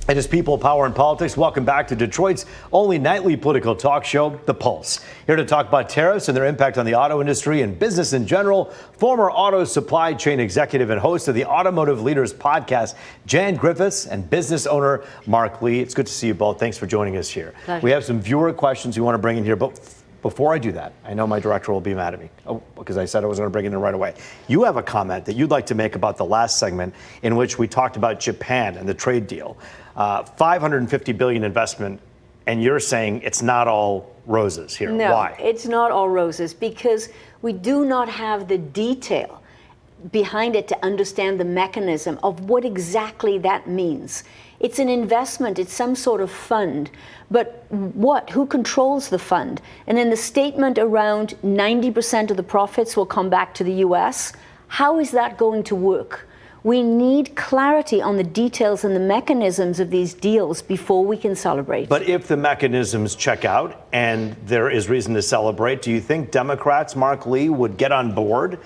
It is People, Power, and Politics. Welcome back to Detroit's only nightly political talk show, The Pulse. Here to talk about tariffs and their impact on the auto industry and business in general, former auto supply chain executive and host of the Automotive Leaders Podcast, Jan Griffiths, and business owner Mark Lee. It's good to see you both. Thanks for joining us here. Pleasure. We have some viewer questions we want to bring in here, but before I do that, I know my director will be mad at me because I said I was going to bring it in right away. You have a comment that you'd like to make about the last segment in which we talked about Japan and the trade deal. $550 billion investment, and you're saying it's not all roses here. No, Why? It's not all roses because we do not have the detail behind it to understand the mechanism of what exactly that means. It's an investment, it's some sort of fund, but what? Who controls the fund? And in the statement around 90% of the profits will come back to the US, how is that going to work? We need clarity on the details and the mechanisms of these deals before we can celebrate. But if the mechanisms check out and there is reason to celebrate, do you think Democrats, Mark Lee, would get on board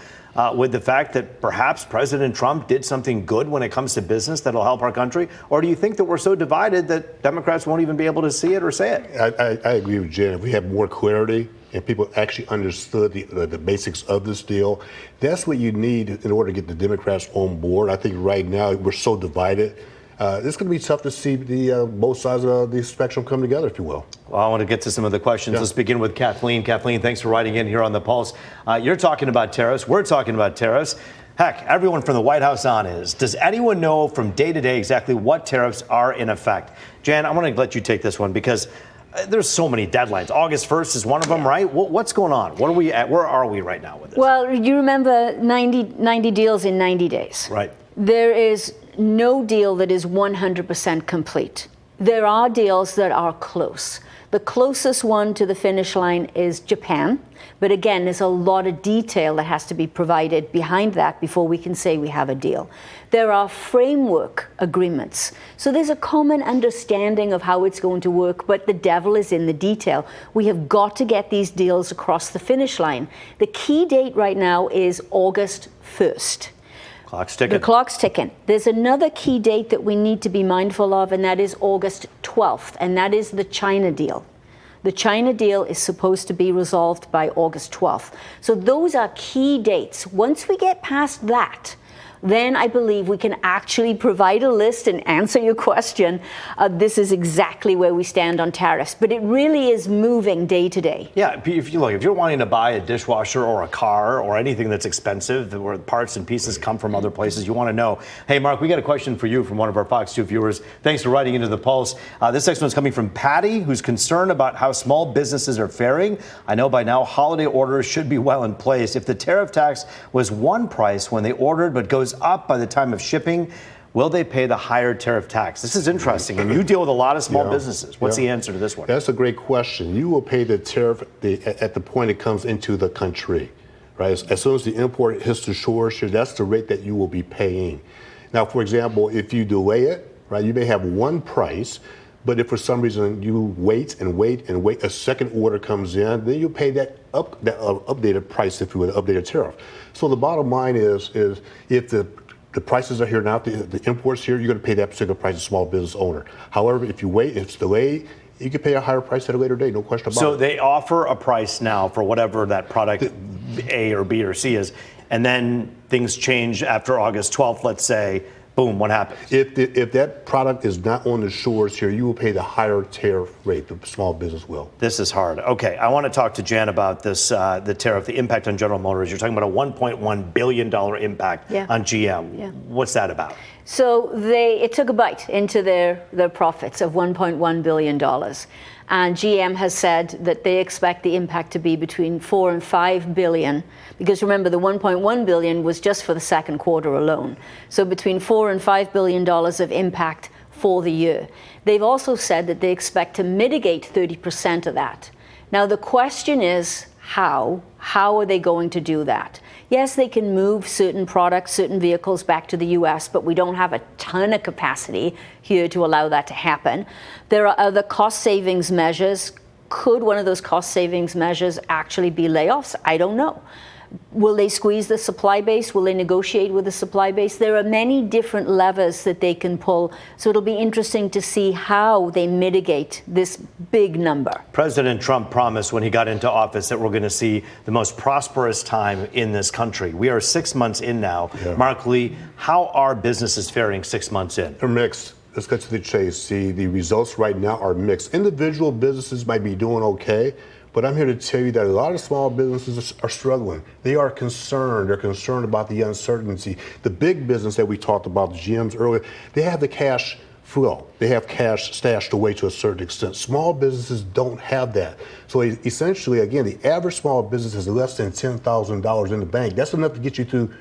with the fact that perhaps President Trump did something good when it comes to business that'll help our country? Or do you think that we're so divided that Democrats won't even be able to see it or say it? I agree with Jen. If we have more clarity and people actually understood the basics of this deal, that's what you need in order to get the Democrats on board. I think right now we're so divided. It's going to be tough to see both sides of the spectrum come together, if you will. Well, I want to get to some of the questions. Let's begin with Kathleen. Kathleen, thanks for writing in here on The Pulse. You're talking about tariffs. We're talking about tariffs. Heck, everyone from the White House on is. Does anyone know from day to day exactly what tariffs are in effect? Jan, I want to let you take this one because there's so many deadlines. August 1st is one of them, right? What's going on? What are we at? Where are we right now with this? Well, you remember 90 deals in 90 days. Right. There is no deal that is 100% complete. There are deals that are close. The closest one to the finish line is Japan. But again, there's a lot of detail that has to be provided behind that before we can say we have a deal. There are framework agreements. So there's a common understanding of how it's going to work, but the devil is in the detail. We have got to get these deals across the finish line. The key date right now is August 1st. Clock's ticking. The clock's ticking. There's another key date that we need to be mindful of, and that is August 12th, and that is the China deal. The China deal is supposed to be resolved by August 12th. So those are key dates. Once we get past that, then I believe we can actually provide a list and answer your question. This is exactly where we stand on tariffs, but it really is moving day to day. Yeah, if you're wanting to buy a dishwasher or a car or anything that's expensive, where parts and pieces come from other places, you want to know. Hey, Mark, we got a question for you from one of our Fox 2 viewers. Thanks for writing into The Pulse. This next one's coming from Patty, who's concerned about how small businesses are faring. I know by now holiday orders should be well in place. If the tariff tax was one price when they ordered but goes up by the time of shipping, will they pay the higher tariff tax? This is interesting, and you deal with a lot of small businesses. What's the answer to this one? That's a great question. You will pay the tariff at the point it comes into the country, right? As soon as the import hits the shores here, that's the rate that you will be paying. Now, for example, if you delay it, right, you may have one price, but if for some reason you wait, a second order comes in, then you pay that updated price, if you will, the updated tariff. So the bottom line is if the prices are here now, the imports here, you're going to pay that particular price as a small business owner. However, if you wait, if it's delayed, you can pay a higher price at a later date, no question about it. So they offer a price now for whatever that product A or B or C is, and then things change after August 12th, let's say. Boom, what happens? If that product is not on the shores here, you will pay the higher tariff rate, the small business will. This is hard. Okay, I want to talk to Jan about this, the tariff, the impact on General Motors. You're talking about a $1.1 billion impact on GM. Yeah. What's that about? So it took a bite into their profits of $1.1 billion. And GM has said that they expect the impact to be between 4 and 5 billion, because remember the 1.1 billion was just for the second quarter alone. So between 4 and 5 billion dollars of impact for the year. They've also said that they expect to mitigate 30% of that. Now the question is how are they going to do that? Yes, they can move certain products, certain vehicles back to the US, but we don't have a ton of capacity here to allow that to happen. There are other cost savings measures. Could one of those cost savings measures actually be layoffs? I don't know. Will they squeeze the supply base? Will they negotiate with the supply base? There are many different levers that they can pull. So it'll be interesting to see how they mitigate this big number. President Trump promised when he got into office that we're going to see the most prosperous time in this country. We are 6 months in now. Yeah. Mark Lee, how are businesses faring 6 months in? They're mixed. Let's get to the chase. See, the results right now are mixed. Individual businesses might be doing okay, but I'm here to tell you that a lot of small businesses are struggling. They are concerned. They're concerned about the uncertainty. The big business that we talked about, the GMs earlier, they have the cash flow. They have cash stashed away to a certain extent. Small businesses don't have that. So essentially, again, the average small business is less than $10,000 in the bank. That's enough to get you through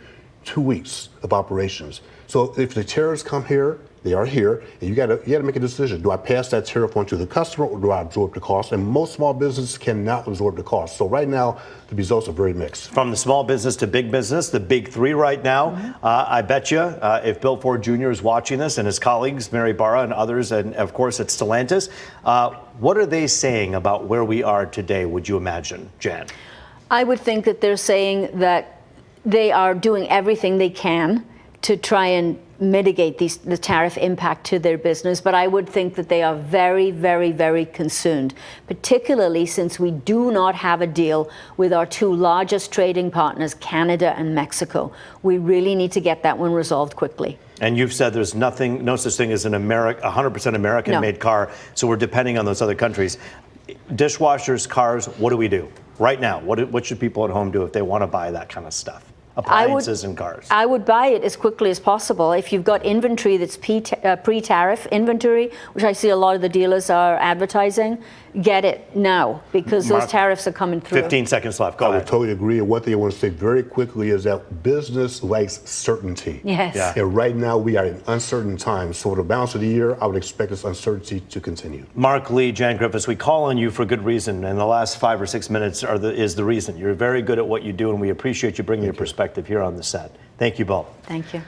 2 weeks of operations. So if the tariffs come here, they are here, and you got to make a decision. Do I pass that tariff on to the customer, or do I absorb the cost? And most small businesses cannot absorb the cost. So right now, the results are very mixed. From the small business to big business, the big three right now. I bet you if Bill Ford Jr. is watching this, and his colleagues, Mary Barra and others, and of course at Stellantis, what are they saying about where we are today, would you imagine, Jan? I would think that they're saying that they are doing everything they can to try and mitigate the tariff impact to their business, but I would think that they are very, very, very concerned, particularly since we do not have a deal with our two largest trading partners, Canada and Mexico. We really need to get that one resolved quickly. And you've said there's no such thing as an 100% American-made car, so we're depending on those other countries. Dishwashers, cars, what do we do right now? What should people at home do if they want to buy that kind of stuff? Appliances and cars. I would buy it as quickly as possible. If you've got inventory that's pre-tariff inventory, which I see a lot of the dealers are advertising, get it now, because those tariffs are coming through. 15 seconds left. Go I ahead. would totally agree. And one thing I want to say very quickly is that business likes certainty. Yes. Yeah. And right now we are in uncertain times. So for the balance of the year, I would expect this uncertainty to continue. Mark Lee, Jan Griffiths, we call on you for good reason, and the last 5 or 6 minutes is the reason. You're very good at what you do, and we appreciate you bringing your perspective here on the set. Thank you both. Thank you.